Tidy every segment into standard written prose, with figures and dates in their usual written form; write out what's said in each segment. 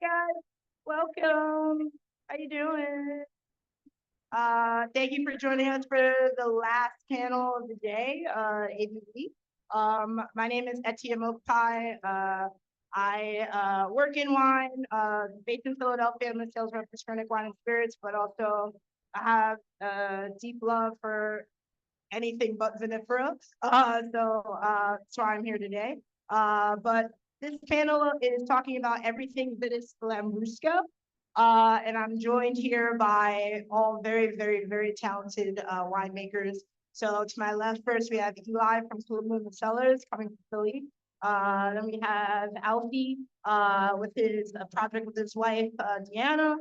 guys, welcome. How you doing? Thank you for joining us for the last panel of the day, ABV. My name is Etienne Mopai. I work in wine, based in Philadelphia. I'm a sales rep for Skronic Wine and Spirits, but also I have a deep love for anything but vinifera. That's why I'm here today. But this panel is talking about everything Vitis Labrusca. And I'm joined here by all very, very, very talented winemakers. So to my left first, we have Eli from Moon Cellars coming from Philly. Then we have Alfie with his project with his wife, Deanna,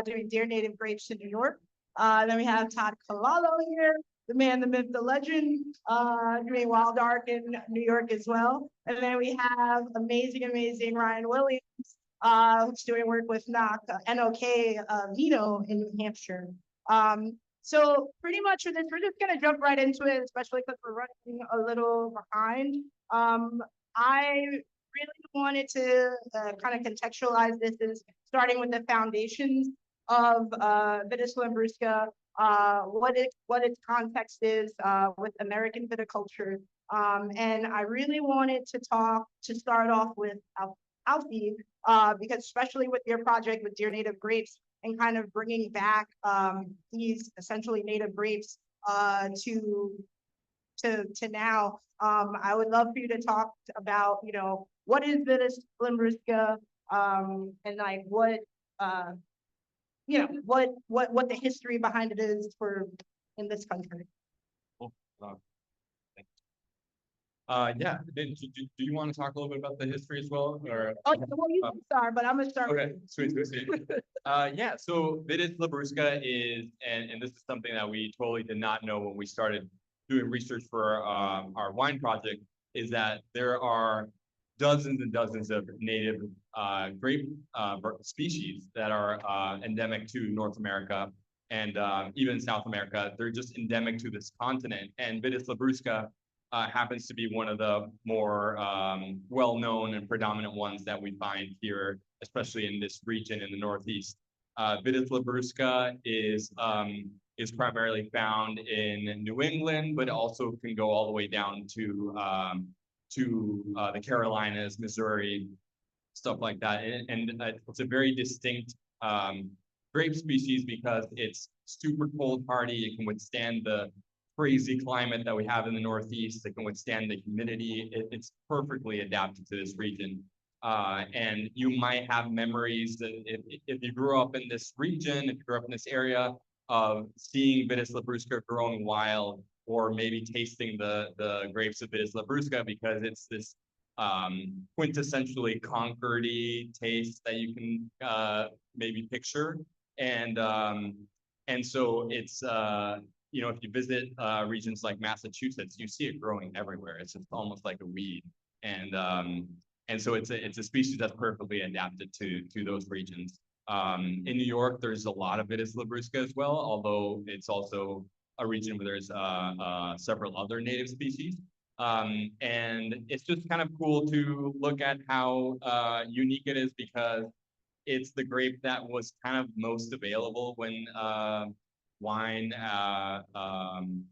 doing Dear Native Grapes in New York. Then we have Todd Colalo here, the man, the myth, the legend, doing Wild Ark in New York as well. And then we have amazing Ryan Williams, who's doing work with NOK Vino in New Hampshire. So pretty much for this, we're just gonna jump right into it, especially because we're running a little behind. I really wanted to kind of contextualize this as starting with the foundations of Vitis Labrusca, what its context is with American viticulture. And I really wanted to start off with Alfie, because especially with your project with Dear Native Grapes and kind of bringing back these essentially native grapes to now, I would love for you to talk about, what is Vitis Labrusca, and like what what the history behind it is for in this country. Cool. Yeah. Do you want to talk a little bit about the history as well, or? Oh, well, you can start, but I'm gonna start. Okay, sweet. Yeah. So Vitis Labrusca is, and this is something that we totally did not know when we started doing research for our wine project, is that there are dozens and dozens of native grape species that are endemic to North America and even South America. They're just endemic to this continent. And Vitis Labrusca happens to be one of the more well-known and predominant ones that we find here, especially in this region in the Northeast. Vitis Labrusca is primarily found in New England, but also can go all the way down to the Carolinas, Missouri, stuff like that. And it's a very distinct grape species because it's super cold hardy. It can withstand the crazy climate that we have in the Northeast. It can withstand the humidity. It's perfectly adapted to this region. And you might have memories that if you grew up in this region, if you grew up in this area, of seeing Vitis Labrusca growing wild, or maybe tasting the grapes of Vitis Labrusca, because it's this quintessentially Concord-y taste that you can maybe picture. And so it's if you visit regions like Massachusetts, you see it growing everywhere. It's just almost like a weed. And so it's a species that's perfectly adapted to those regions. In New York, there's a lot of Vitis Labrusca as well, although it's also a region where there's several other native species. And it's just kind of cool to look at how unique it is, because it's the grape that was kind of most available when wine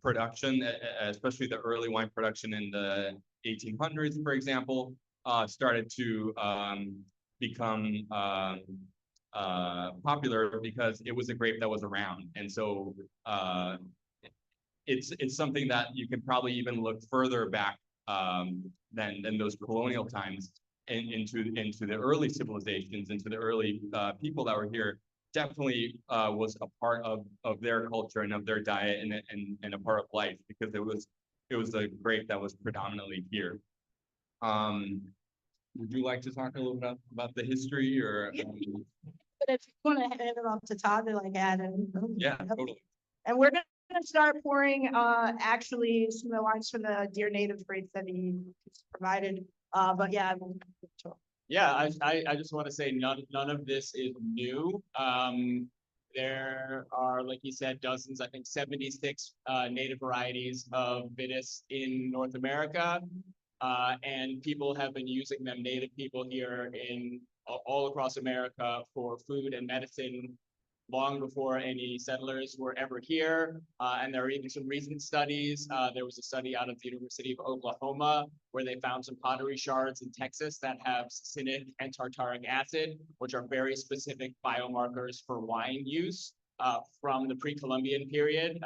production, especially the early wine production in the 1800s, for example, started to become popular because it was a grape that was around. And so it's something that you can probably even look further back than those colonial times into the early civilizations, into the early people that were here. Definitely was a part of their culture and of their diet and a part of life, because it was a grape that was predominantly here. Would you like to talk a little bit about the history, or? But if you want to hand it off to Todd to add in. Yeah, totally. And we're gonna start pouring actually some of the wines from the Dear Native grapes that he provided. But yeah, yeah, I just want to say none of this is new. There are, like you said, dozens, I think 76 native varieties of Vitis in North America. and people have been using them, native people here in all across America, for food and medicine long before any settlers were ever here. And there are even some recent studies. There was a study out of the University of Oklahoma where they found some pottery shards in Texas that have succinic and tartaric acid, which are very specific biomarkers for wine use from the pre-Columbian period,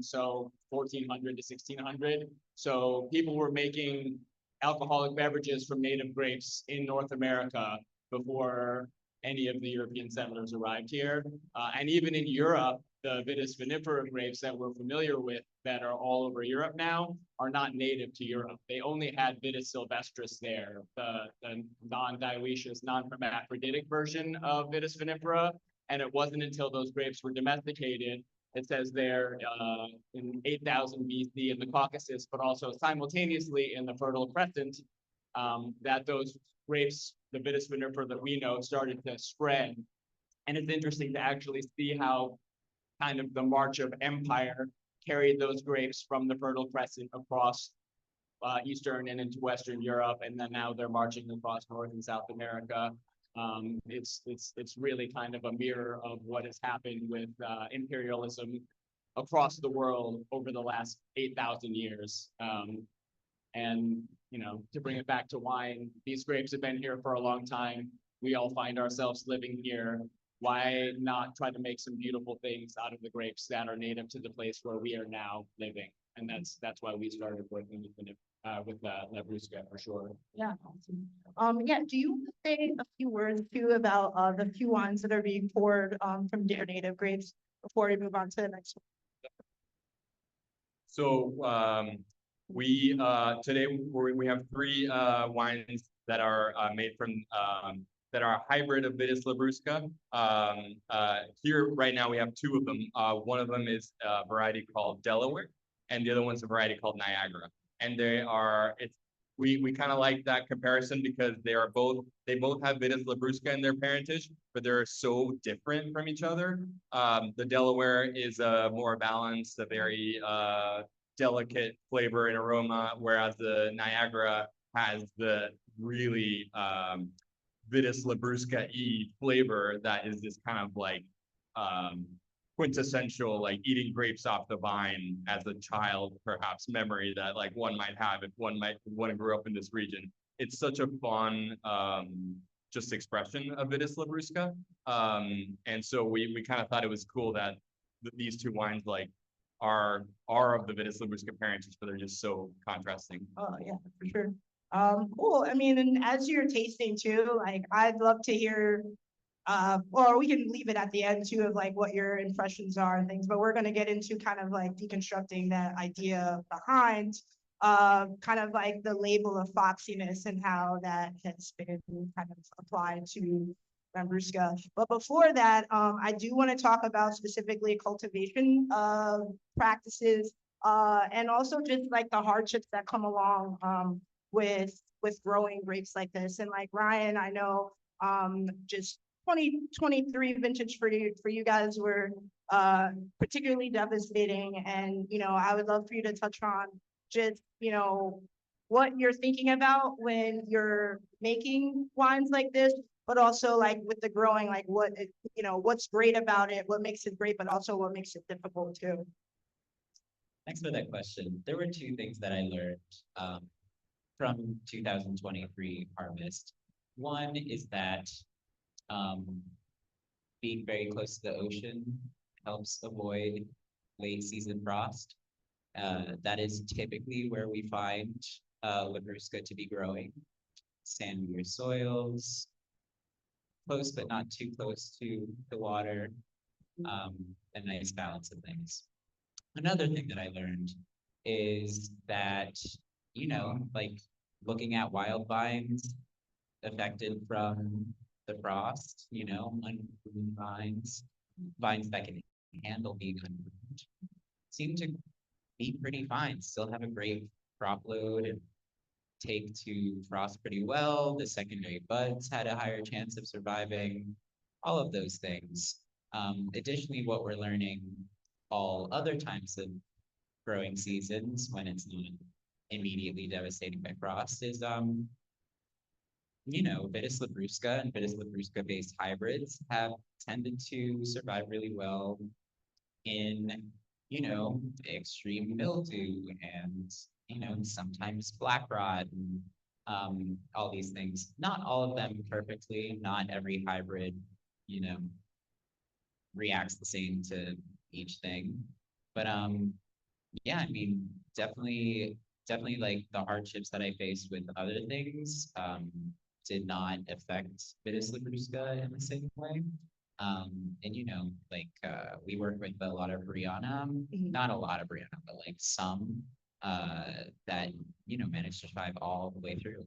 so 1400 to 1600. So people were making alcoholic beverages from native grapes in North America before any of the European settlers arrived here. And even in Europe, the Vitis vinifera grapes that we're familiar with that are all over Europe now are not native to Europe. They only had Vitis sylvestris there, the non-dioecious, non-hermaphroditic version of Vitis vinifera. And it wasn't until those grapes were domesticated, it says there in 8000 BC in the Caucasus, but also simultaneously in the Fertile Crescent, that those grapes, the Vitis vinifera that we know, started to spread. And it's interesting to actually see how kind of the march of empire carried those grapes from the Fertile Crescent across Eastern and into Western Europe, and then now they're marching across North and South America. It's really kind of a mirror of what has happened with imperialism across the world over the last 8,000 years. And, you know, to bring it back to wine, these grapes have been here for a long time. We all find ourselves living here. Why not try to make some beautiful things out of the grapes that are native to the place where we are now living? And that's why we started working with Labrusca for sure. Yeah, awesome. Yeah, do you want to say a few words too about the few wines that are being poured from their native grapes before we move on to the next one? So we today we have three wines that are made from that are a hybrid of Vitis Labrusca. Here right now we have two of them. One of them is a variety called Delaware, and the other one's a variety called Niagara. And they are we kind of like that comparison because they both have Vitis Labrusca in their parentage, but they're so different from each other. The Delaware is a more balanced, a very delicate flavor and aroma, whereas the Niagara has the really Vitis Labrusca-y flavor that is this kind of like quintessential, like eating grapes off the vine as a child, perhaps memory that like one might have if one grew up in this region. It's such a fun just expression of Vitis Labrusca. And so we kind of thought it was cool that these two wines like are of the Vitis Labrusca parentage, but they're just so contrasting. Oh yeah, for sure. Cool. I mean, and as you're tasting too, like I'd love to hear or we can leave it at the end too of like what your impressions are and things, but we're going to get into kind of like deconstructing that idea behind kind of like the label of foxiness and how that has been kind of applied to Labrusca. But before that, I do want to talk about specifically cultivation practices and also just like the hardships that come along with growing grapes like this. And like Ryan, I know just 2023 vintage for you guys were particularly devastating, and you know I would love for you to touch on just what you're thinking about when you're making wines like this, but also like with the growing, like what's great about it, what makes it great, but also what makes it difficult too. Thanks for that question. There were two things that I learned from 2023 harvest. One is that being very close to the ocean helps avoid late season frost. That is typically where we find Labrusca to be growing. Sandier soils, close but not too close to the water, a nice balance of things. Another thing that I learned is that, like looking at wild vines affected from the frost, unpruned vines that can handle being unpruned, seem to be pretty fine, still have a great crop load and take to frost pretty well. The secondary buds had a higher chance of surviving, all of those things. Additionally, what we're learning all other times of growing seasons when it's not immediately devastating by frost is Vitis Labrusca and Vitis Labrusca based hybrids have tended to survive really well in, extreme mildew and, sometimes black rot and all these things. Not all of them perfectly, not every hybrid, you know, reacts the same to each thing. But yeah, I mean, definitely like the hardships that I faced with other things did not affect Vitis Labrusca in the same way. And we work with a lot of Brianna, not a lot of Brianna, but like some that managed to survive all the way through.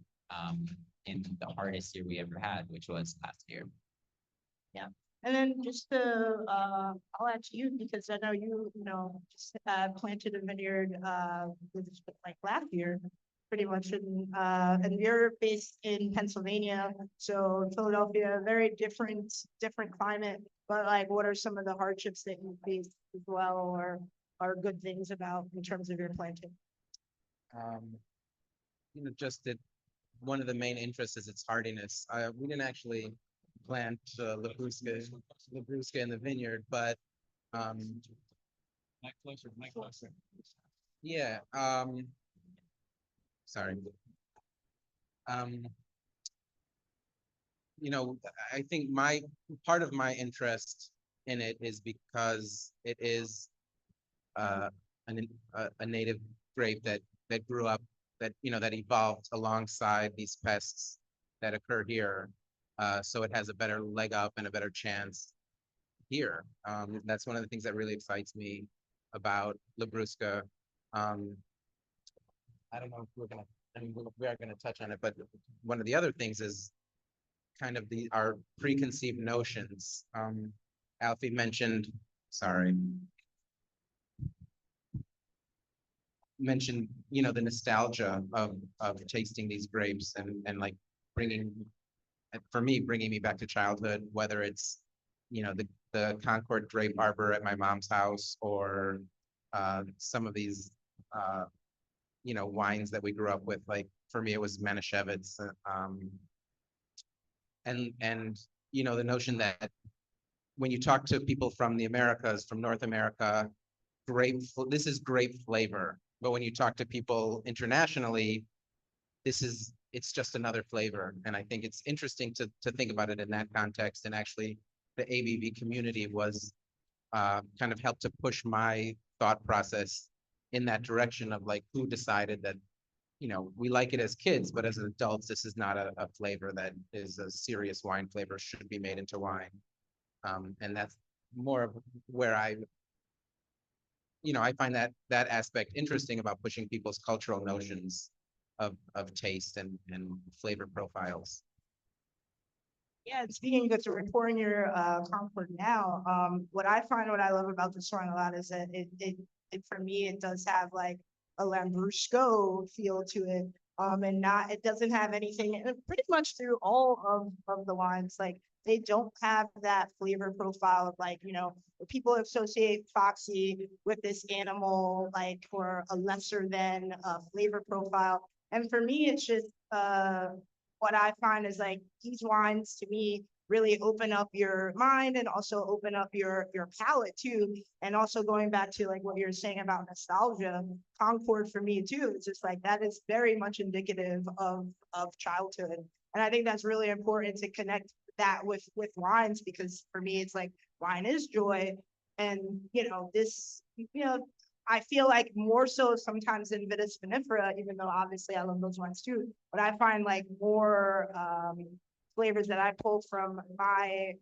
In the hardest year we ever had, which was last year. And then just to, I'll add to you because I know just planted a vineyard like last year, pretty much, and you're based in Pennsylvania, so Philadelphia, very different climate. But like, what are some of the hardships that you face as well, or good things about in terms of your planting? Just that one of the main interests is its hardiness. We didn't actually plant Labrusca in the vineyard, but Mic closer. yeah, sorry. I think part of my interest in it is because it is a native grape that grew up, that evolved alongside these pests that occur here. So it has a better leg up and a better chance here. That's one of the things that really excites me about Labrusca. I don't know if we are gonna touch on it, but one of the other things is kind of our preconceived notions. Alfie mentioned the nostalgia of tasting these grapes and like bringing me back to childhood, whether it's the Concord grape arbor at my mom's house, or some of these wines that we grew up with. Like for me it was Manischewitz, and the notion that when you talk to people from the Americas, from North America, this is grape flavor. But when you talk to people internationally, it's just another flavor. And I think it's interesting to think about it in that context. And actually the ABV community was kind of helped to push my thought process in that direction of like, who decided that, we like it as kids, but as adults, this is not a flavor that is a serious wine flavor, should be made into wine. And that's more of where I find that aspect interesting about pushing people's cultural notions of taste and flavor profiles. Yeah, and speaking of, we're pouring your Concord now. What I love about this wine a lot is that it for me, it does have like a Lambrusco feel to it. And it doesn't have anything, and pretty much through all of the wines, like they don't have that flavor profile of like, people associate Foxy with this animal, like, or a lesser than flavor profile. And for me, it's just, what I find is like these wines to me really open up your mind and also open up your palate too. And also going back to like what you're saying about nostalgia, Concord for me too, it's just like that is very much indicative of childhood. And I think that's really important to connect that with wines, because for me it's like wine is joy. And I feel like more so sometimes in Vitis vinifera, even though obviously I love those wines too, but I find like more flavors that I pull from my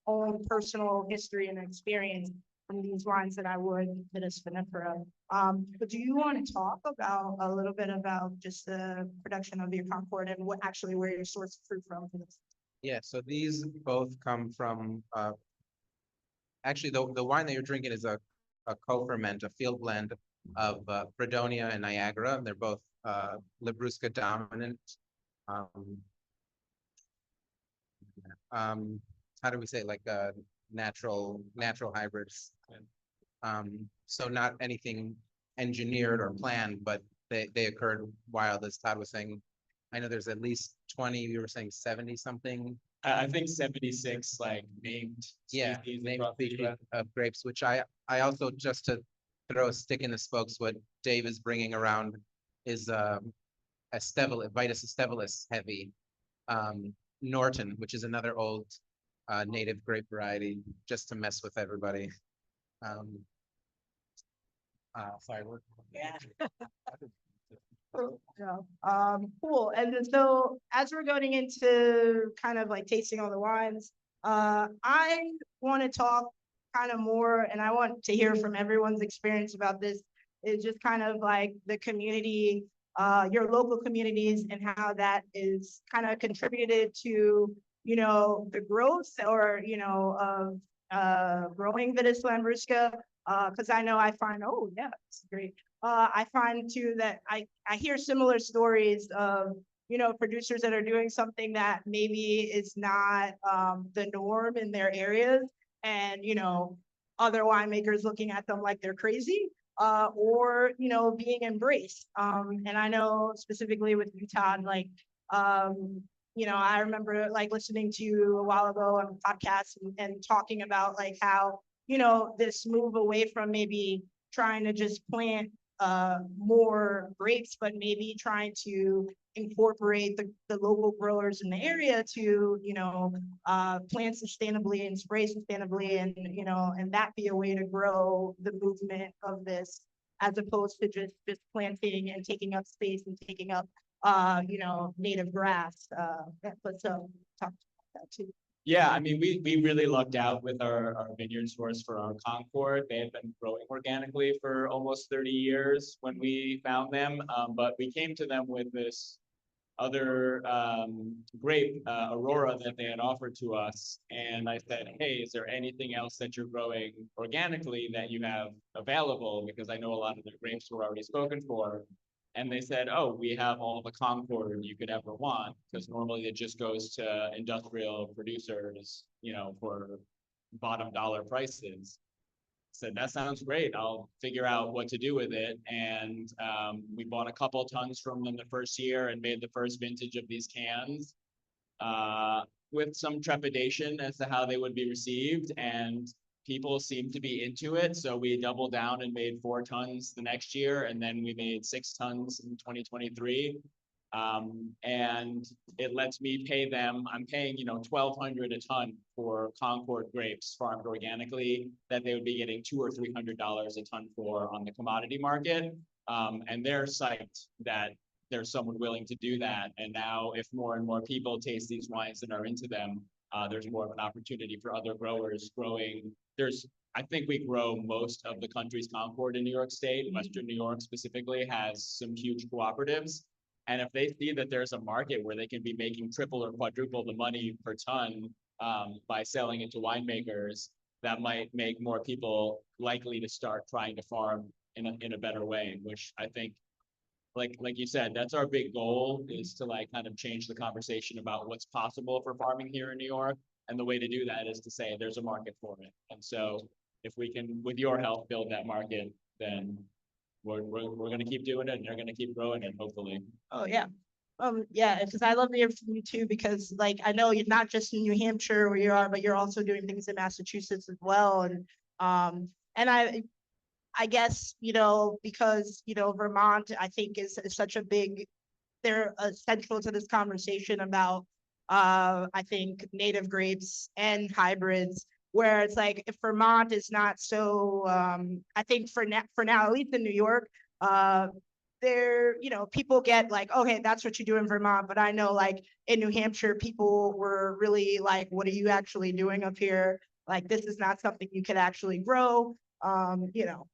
own personal history and experience from these wines that I would Vitis vinifera. But do you want to talk about a little bit about just the production of your Concord and where your source of fruit from? Yeah, so these both come from, actually the wine that you're drinking is a co-ferment, a field blend of Fredonia and Niagara. They're both Labrusca dominant. How do we say, like natural hybrids? So not anything engineered or planned, but they occurred wild, as Todd was saying. I know there's at least 20, you were saying 70 something. I think 76 like named Yeah, species named across the species US. of grapes, which I also, just to throw a stick in the spokes, what Dave is bringing around is Vitis astevilis heavy. Norton, which is another old native grape variety, just to mess with everybody. Sorry, Yeah. Yeah. Cool. And then so as we're going into kind of like tasting all the wines, I want to talk kind of more, and I want to hear from everyone's experience about this, is just kind of like the community, your local communities, and how that is kind of contributed to, you know, the growth or, you know, of growing Vitis Labrusca. Because I know I find, oh yeah, it's great. I find too that I hear similar stories of, you know, producers that are doing something that maybe is not the norm in their areas, and, you know, other winemakers looking at them like they're crazy, or, you know, being embraced. And I know specifically with you, Todd, like, you know, I remember like listening to you a while ago on a podcast and talking about like how, you know, this move away from maybe trying to just plant more grapes, but maybe trying to incorporate the local growers in the area to, you know, plant sustainably and spray sustainably, and, you know, and that be a way to grow the movement of this, as opposed to just planting and taking up space and taking up, you know, native grass. But so talk about that too. Yeah, I mean, we really lucked out with our vineyard source for our Concord. They had been growing organically for almost 30 years when we found them, but we came to them with this other grape, Aurora, that they had offered to us. And I said, hey, is there anything else that you're growing organically that you have available? Because I know a lot of their grapes were already spoken for. And they said, oh, we have all the Concord you could ever want, because normally it just goes to industrial producers, you know, for bottom dollar prices. Said, that sounds great. I'll figure out what to do with it. And we bought a couple tons from them the first year and made the first vintage of these cans with some trepidation as to how they would be received. And people seemed to be into it. So we doubled down and made 4 tons the next year. And then we made 6 tons in 2023. And it lets me pay them. I'm paying, you know, $1,200 a ton for Concord grapes farmed organically that they would be getting $200 or $300 a ton for on the commodity market. And they're psyched that there's someone willing to do that. And now if more and more people taste these wines and are into them, there's more of an opportunity for other growers growing. I think we grow most of the country's Concord in New York State. Western New York specifically has some huge cooperatives. And if they see that there's a market where they can be making triple or quadruple the money per ton by selling it to winemakers, that might make more people likely to start trying to farm in a better way, which I think, like you said, that's our big goal, is to like kind of change the conversation about what's possible for farming here in New York. And the way to do that is to say there's a market for it. And so if we can, with your help, build that market, then we're going to keep doing it, and they're going to keep growing it, hopefully. Oh yeah. Yeah, because I love to hear from you too, because like I know you're not just in New Hampshire where you are, but you're also doing things in Massachusetts as well. And I guess, you know, because, you know, Vermont, I think is such a big, they're central to this conversation about I think native grapes and hybrids, where it's like if Vermont is not so I think for now, at least in New York, there, you know, people get like, okay, that's what you do in Vermont. But I know like in New Hampshire, people were really like, what are you actually doing up here? Like, this is not something you could actually grow, you know.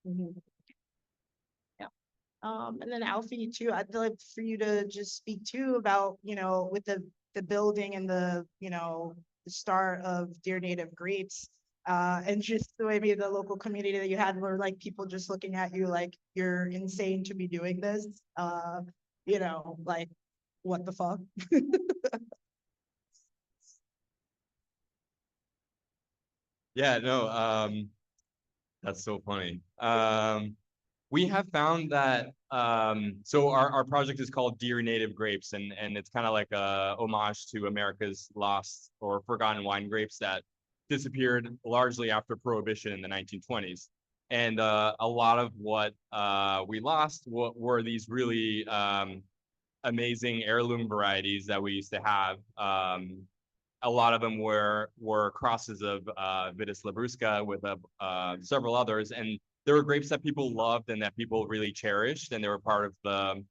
Mhm. Yeah. And then Alfie too, I'd like for you to just speak too about, with the building and the start of Dear Native Grapes. And just the way maybe the local community that you had were like people just looking at you like you're insane to be doing this. Like what the fuck? Yeah, no, that's so funny. We have found that so our project is called Dear Native Grapes, and it's kind of like a homage to America's lost or forgotten wine grapes that disappeared largely after Prohibition in the 1920s. And a lot of what we lost were these really amazing heirloom varieties that we used to have. A lot of them were crosses of Vitis Labrusca with several others, and there were grapes that people loved and that people really cherished, and they were part of the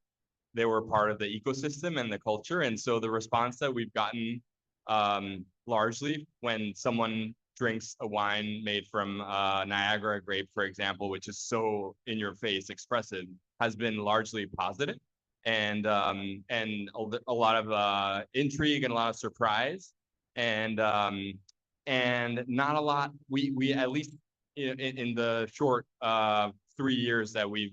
ecosystem and the culture. And so the response that we've gotten largely when someone drinks a wine made from Niagara grape, for example, which is so in your face expressive, has been largely positive, and a lot of intrigue and a lot of surprise, and not a lot. We at least in the short 3 years that we've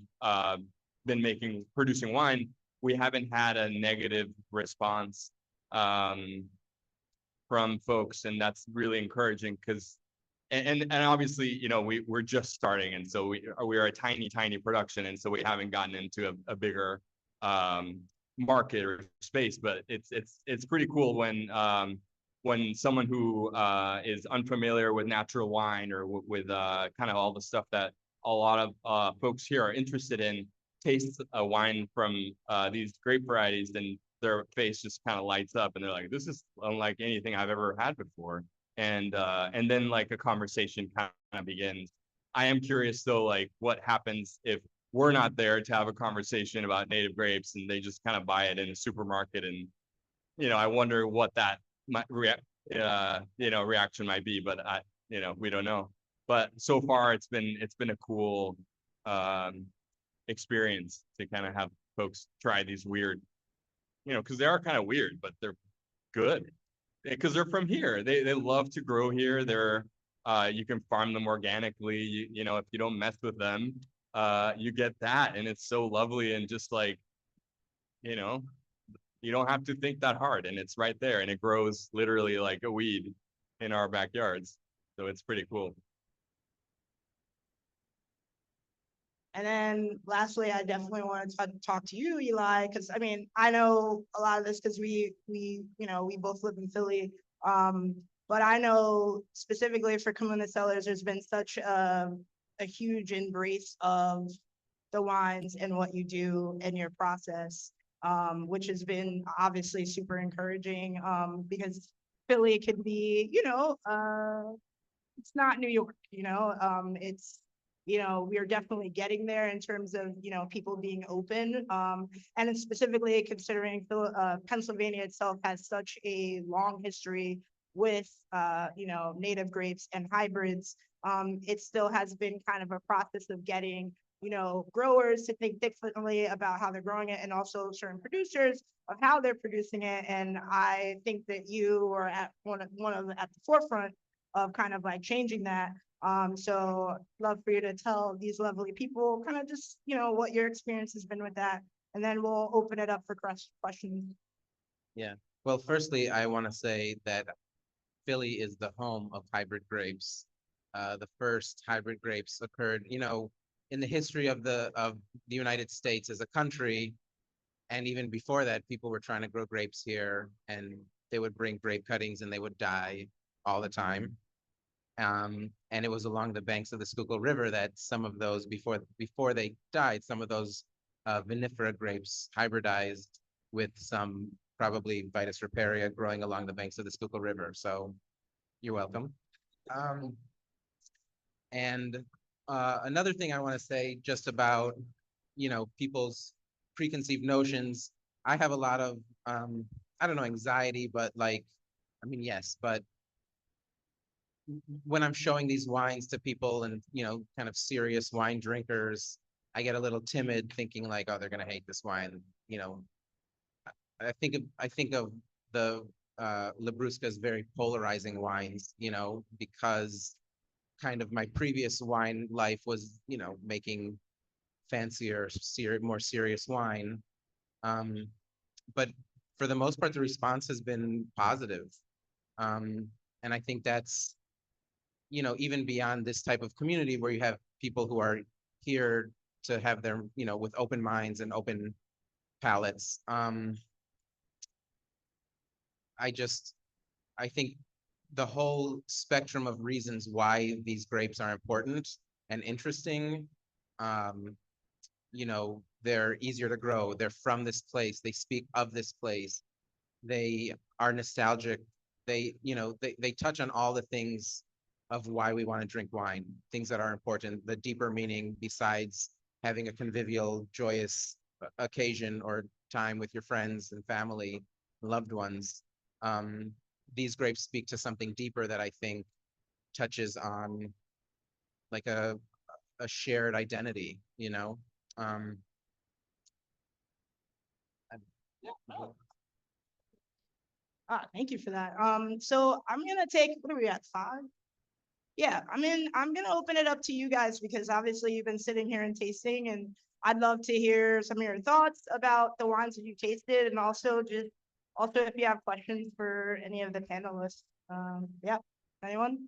been producing wine, we haven't had a negative response from folks, and that's really encouraging because and obviously we're just starting, and so we are a tiny production, and so we haven't gotten into a bigger market or space, but it's pretty cool when someone who is unfamiliar with natural wine or with kind of all the stuff that a lot of folks here are interested in tastes a wine from these grape varieties, then their face just kind of lights up and they're like, this is unlike anything I've ever had before. And then like a conversation kind of begins. I am curious though, like what happens if we're not there to have a conversation about native grapes and they just kind of buy it in a supermarket, and I wonder what that reaction might be, but we don't know. But so far it's been a cool experience to kind of have folks try these weird you know, because they are kind of weird, but they're good. Because they're from here. They love to grow here. They're you can farm them organically. You know, if you don't mess with them, you get that, and it's so lovely and just like, you know, you don't have to think that hard, and it's right there, and it grows literally like a weed in our backyards. So it's pretty cool. And then lastly, I definitely want to talk to you, Eli, because I mean, I know a lot of this because we both live in Philly. But I know specifically for Kamuna Cellars, there's been such a huge embrace of the wines and what you do and your process, which has been obviously super encouraging, because Philly can be, it's not New York, we are definitely getting there in terms of, people being open. And specifically considering Pennsylvania itself has such a long history with, native grapes and hybrids. It still has been kind of a process of getting, growers to think differently about how they're growing it, and also certain producers of how they're producing it. And I think that you are at one of at the forefront of kind of like changing that. So love for you to tell these lovely people kind of just, what your experience has been with that. And then we'll open it up for questions. Yeah. Well, firstly, I want to say that Philly is the home of hybrid grapes. The first hybrid grapes occurred, in the history of the United States as a country. And even before that, people were trying to grow grapes here, and they would bring grape cuttings and they would die all the time. And it was along the banks of the Schuylkill River that some of those, before they died, some of those vinifera grapes hybridized with some probably Vitis riparia growing along the banks of the Schuylkill River. So you're welcome. And another thing I want to say just about, people's preconceived notions. I have a lot of, I don't know, anxiety, but like, I mean, yes, but when I'm showing these wines to people and, kind of serious wine drinkers, I get a little timid thinking like, oh, they're going to hate this wine. I think of the Labrusca as very polarizing wines, because kind of my previous wine life was, making fancier, more serious wine. But for the most part, the response has been positive. And I think that's, even beyond this type of community where you have people who are here to have their, with open minds and open palates. I think the whole spectrum of reasons why these grapes are important and interesting, they're easier to grow. They're from this place. They speak of this place. They are nostalgic. They touch on all the things of why we want to drink wine, things that are important, the deeper meaning besides having a convivial, joyous occasion or time with your friends and family, loved ones. These grapes speak to something deeper that I think touches on like a shared identity, Thank you for that. So I'm gonna take, what are we at, 5? Yeah, I'm gonna open it up to you guys because obviously you've been sitting here and tasting, and I'd love to hear some of your thoughts about the wines that you tasted, and also if you have questions for any of the panelists. Yeah, anyone?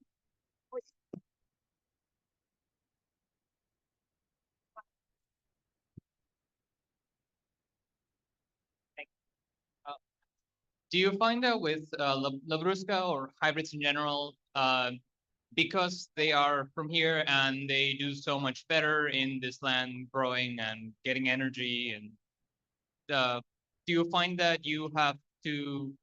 Do you find that with Labrusca or hybrids in general, because they are from here and they do so much better in this land growing and getting energy, and do you find that you have to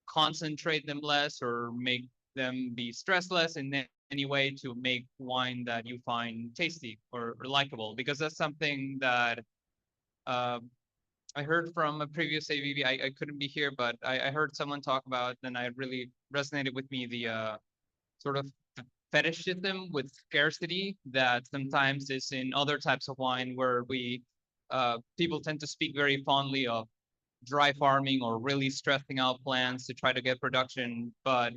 concentrate them less or make them be stressed less in any way to make wine that you find tasty or likable? Because that's something that I heard from a previous ABV. I couldn't be here, but I heard someone talk about, and I really resonated with me, the sort of fetishism with scarcity that sometimes is in other types of wine where people tend to speak very fondly of dry farming or really stressing out plants to try to get production. But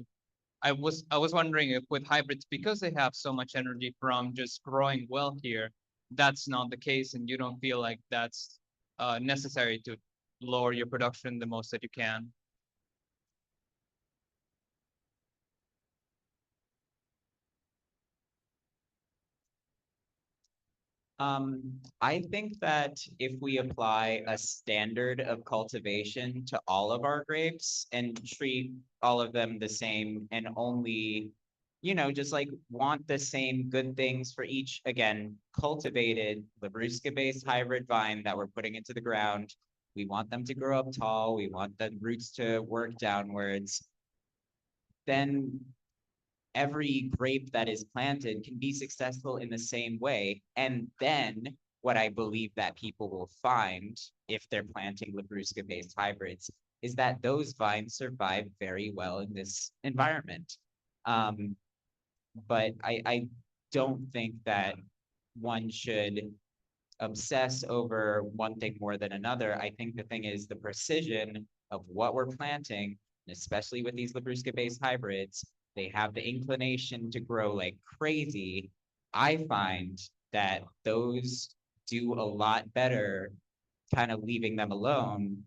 I was wondering if with hybrids, because they have so much energy from just growing well here, that's not the case, and you don't feel like that's necessary to lower your production the most that you can. I think that if we apply a standard of cultivation to all of our grapes and treat all of them the same and only, just like want the same good things for each, again, cultivated Labrusca-based hybrid vine that we're putting into the ground. We want them to grow up tall. We want the roots to work downwards. Then every grape that is planted can be successful in the same way. And then what I believe that people will find if they're planting Labrusca-based hybrids is that those vines survive very well in this environment. But I don't think that one should obsess over one thing more than another. I think the thing is the precision of what we're planting, especially with these Labrusca-based hybrids, they have the inclination to grow like crazy. I find that those do a lot better kind of leaving them alone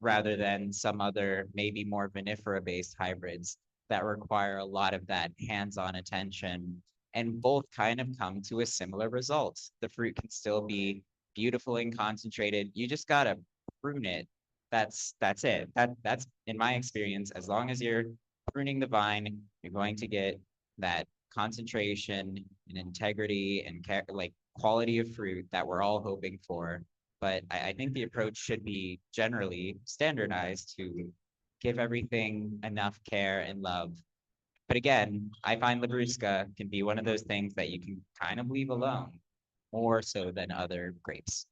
rather than some other maybe more vinifera-based hybrids that require a lot of that hands-on attention, and both kind of come to a similar result. The fruit can still be beautiful and concentrated. You just gotta prune it. That's it. That's in my experience, as long as you're pruning the vine, you're going to get that concentration and integrity and like quality of fruit that we're all hoping for. But I think the approach should be generally standardized to give everything enough care and love. But again, I find Labrusca can be one of those things that you can kind of leave alone, more so than other grapes.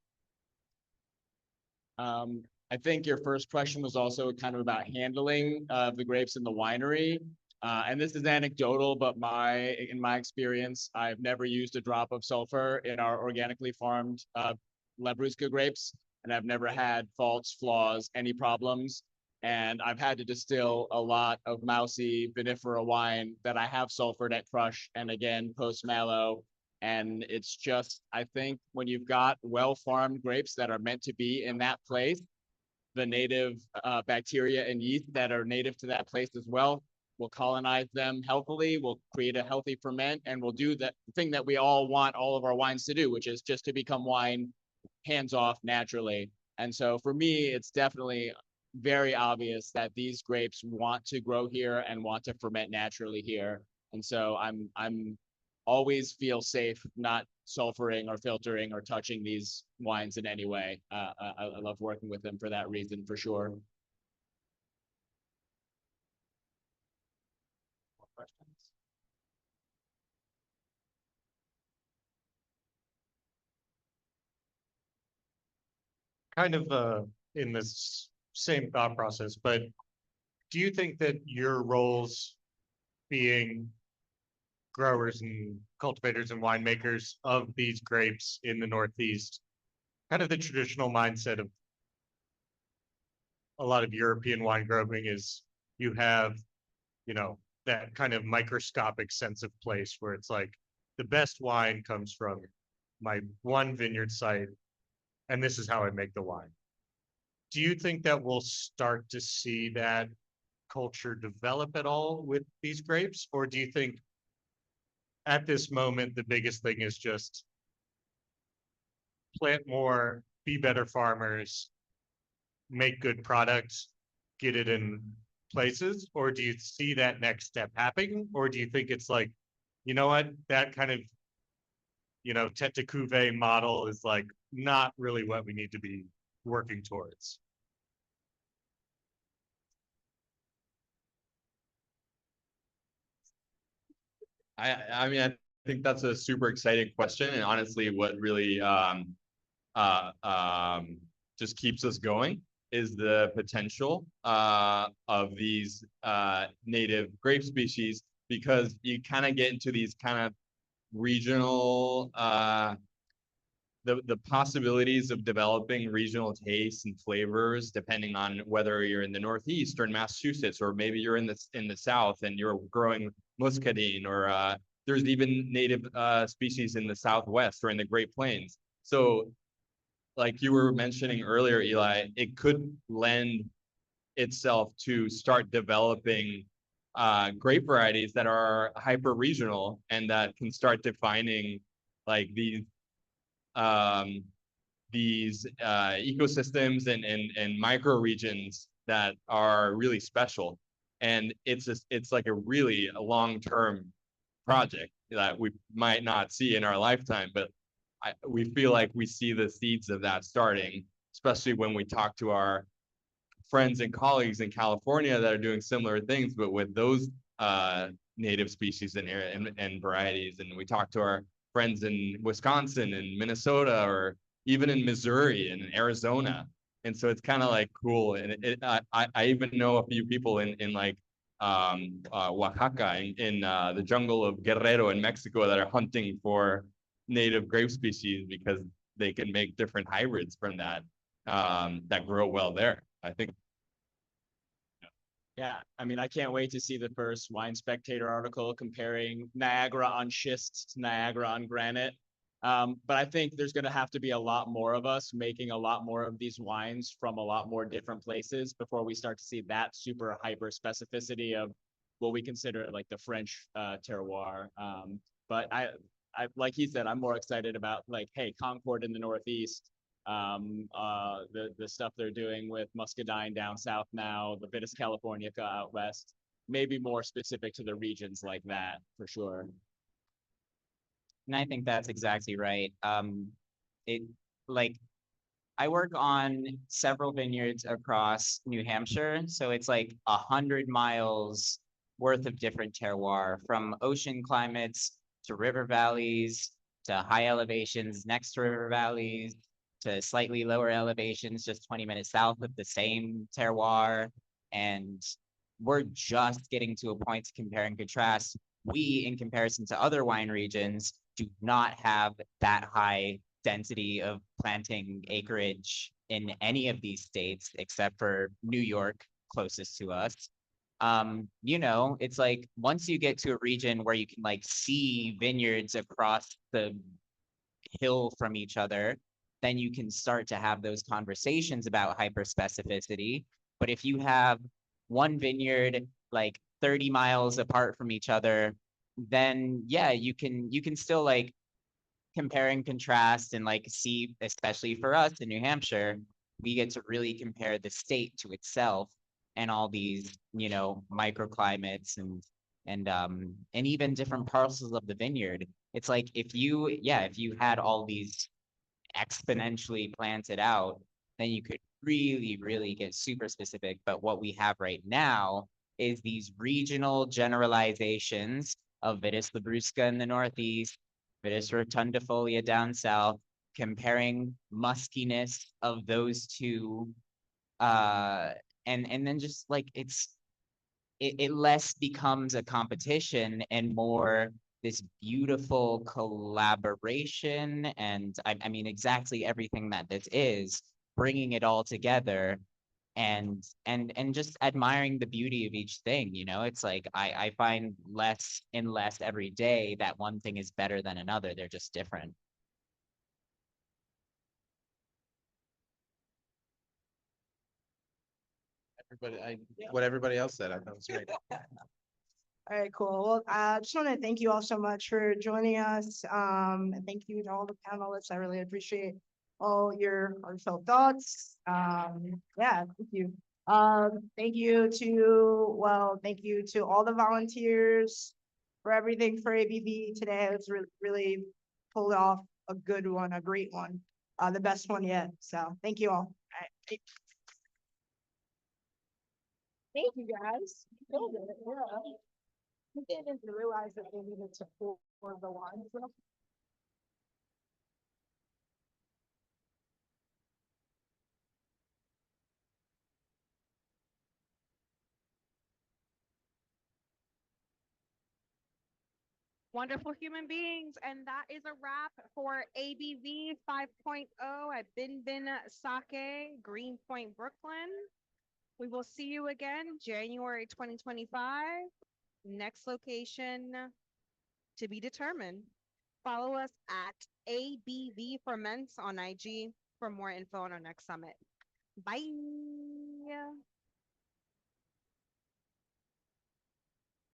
I think your first question was also kind of about handling the grapes in the winery. And this is anecdotal, but in my experience, I've never used a drop of sulfur in our organically farmed Labrusca grapes, and I've never had faults, flaws, any problems. And I've had to distill a lot of mousy vinifera wine that I have sulfured at crush and again post-mallow. And it's just, I think when you've got well-farmed grapes that are meant to be in that place, the native bacteria and yeast that are native to that place as well will colonize them healthily, will create a healthy ferment, and will do the thing that we all want all of our wines to do, which is just to become wine hands-off naturally. And so for me, it's definitely very obvious that these grapes want to grow here and want to ferment naturally here. And so I'm always feel safe not sulfuring or filtering or touching these wines in any way. I love working with them for that reason, for sure. More questions? Kind of in this same thought process, but do you think that your roles being growers and cultivators and winemakers of these grapes in the Northeast, kind of the traditional mindset of a lot of European wine growing is you have, that kind of microscopic sense of place where it's like the best wine comes from my one vineyard site, and this is how I make the wine. Do you think that we'll start to see that culture develop at all with these grapes? Or do you think at this moment, the biggest thing is just plant more, be better farmers, make good products, get it in places? Or do you see that next step happening? Or do you think it's like, you know what, that kind of, tete de cuvee model is like not really what we need to be working towards? I mean, I think that's a super exciting question, and honestly, what really just keeps us going is the potential of these native grape species, because you kind of get into these kind of regional the possibilities of developing regional tastes and flavors, depending on whether you're in the Northeast or in Massachusetts, or maybe you're in the South and you're growing muscadine, or there's even native species in the Southwest or in the Great Plains. So like you were mentioning earlier, Eli, it could lend itself to start developing grape varieties that are hyper regional and that can start defining like these ecosystems and micro regions that are really special. And it's like a long-term project that we might not see in our lifetime, but we feel like we see the seeds of that starting, especially when we talk to our friends and colleagues in California that are doing similar things, but with those native species and varieties. And we talk to our friends in Wisconsin and Minnesota, or even in Missouri and Arizona. And so it's kind of like cool. And I even know a few people in like Oaxaca, in the jungle of Guerrero in Mexico, that are hunting for native grape species because they can make different hybrids from that that grow well there. I think. Yeah, I mean, I can't wait to see the first Wine Spectator article comparing Niagara on schist to Niagara on granite. But I think there's going to have to be a lot more of us making a lot more of these wines from a lot more different places before we start to see that super hyper specificity of what we consider like the French terroir. But I, like he said, I'm more excited about like, hey, Concord in the Northeast, the stuff they're doing with muscadine down south now, the Vitis Californica out west, maybe more specific to the regions like that for sure. And I think that's exactly right. It like I work on several vineyards across New Hampshire, so it's like 100 miles worth of different terroir, from ocean climates to river valleys to high elevations next to river valleys to slightly lower elevations just 20 minutes south of the same terroir. And we're just getting to a point to compare and contrast. We, in comparison to other wine regions, do not have that high density of planting acreage in any of these states except for New York, closest to us. You know, it's like once you get to a region where you can like see vineyards across the hill from each other, then you can start to have those conversations about hyperspecificity. But if you have one vineyard like 30 miles apart from each other, then yeah, you can still like compare and contrast and like see, especially for us in New Hampshire, we get to really compare the state to itself and all these, you know, microclimates and even different parcels of the vineyard. It's like if you had all these exponentially planted out, then you could really get super specific. But what we have right now is these regional generalizations of Vitis Labrusca in the Northeast, Vitis rotundifolia down south, comparing muskiness of those two, and then just like it less becomes a competition and more this beautiful collaboration. And I mean, exactly everything that this is, bringing it all together and just admiring the beauty of each thing. You know, it's like I find less and less every day that one thing is better than another. They're just different. What everybody else said, I thought was great. All right, cool. Well, I just want to thank you all so much for joining us. And thank you to all the panelists. I really appreciate all your heartfelt thoughts. Yeah, thank you. Thank you to all the volunteers for everything for ABV today. It's really pulled off a good one, a great one, the best one yet. So thank you all. All right. Thank you guys. You killed it. Yeah. I didn't realize that they needed to pour the wine. Wonderful human beings. And that is a wrap for ABV 5.0 at Bin Bin Sake, Greenpoint, Brooklyn. We will see you again January 2025. Next location to be determined. Follow us at ABV Ferments on IG for more info on our next summit. Bye.